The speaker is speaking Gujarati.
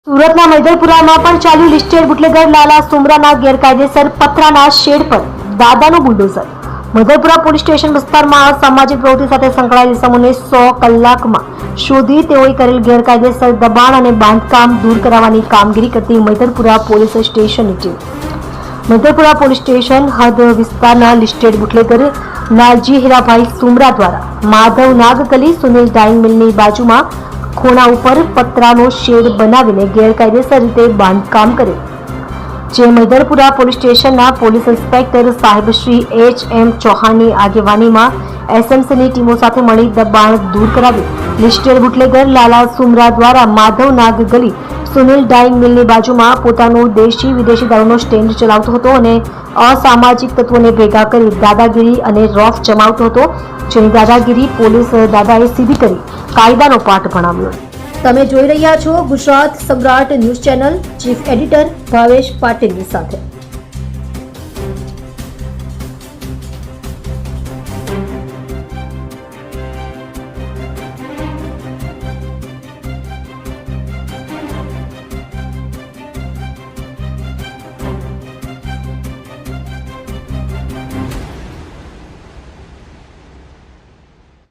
સુરતના મૈદરપુરામાં પણ ચાલ્યું લિસ્ટેડ બુટલેગર લાલા સુમરાના ગેરકાયદેસર પતરાના શેડ પર દાદાનું બુલડોઝર। મૈદરપુરા પોલીસ સ્ટેશન વિસ્તારમાં અસામાજિક પ્રવૃત્તિ સાથે સંકળાયેલ ઇસમોને 100 કલાકમાં શોધી તેઓએ કરેલ ગેરકાયદેસર દબાણ અને બાંધકામ દૂર કરાવવાની કામગીરી કરતી મૈદરપુરા પોલીસ સ્ટેશનની ટીમ મૈદરપુરા પોલીસ સ્ટેશન હદ વિસ્તારના લિસ્ટેડ બુટલેગર નાલજી હીરાભાઈ સુમરા દ્વારા માધવ નાગ ગલી સુનિલ ડાઇંગ મિલની બાજુમાં ખોણા ઉપર પતરાનો શેડ બનાવીને ગેરકાયદેસર રીતે બાંધકામ કર્યું, જે મૈદરપુરા પોલીસ સ્ટેશનના પોલીસ ઇન્સ્પેક્ટર સાહેબ શ્રી H.M. ચૌહાણની આગેવાનીમાં એસએમસીની ટીમો સાથે મળી દબાણ દૂર કરાવ્યું। લિસ્ટેડ બુટલેગર લાલા સુમરા દ્વારા માધવ નાગ ગલી સુનિલ ડાઇંગ મિલની બાજુમાં પોતાનું દેશી વિદેશી દારૂનો સ્ટેન્ડ ચલાવતો હતો અને અસામાજિક તત્વોને ભેગા કરી દાદાગીરી અને રોફ જમાવતો હતો, જેની દાદાગીરી પોલીસ દાદાએ સીધી કરી કાયદાનો પાઠ ભણાવ્યો। તમે જોઈ રહ્યા છો ગુજરાત સમ્રાટ news channel, chief editor Bhavesh પાટીલની સાથે।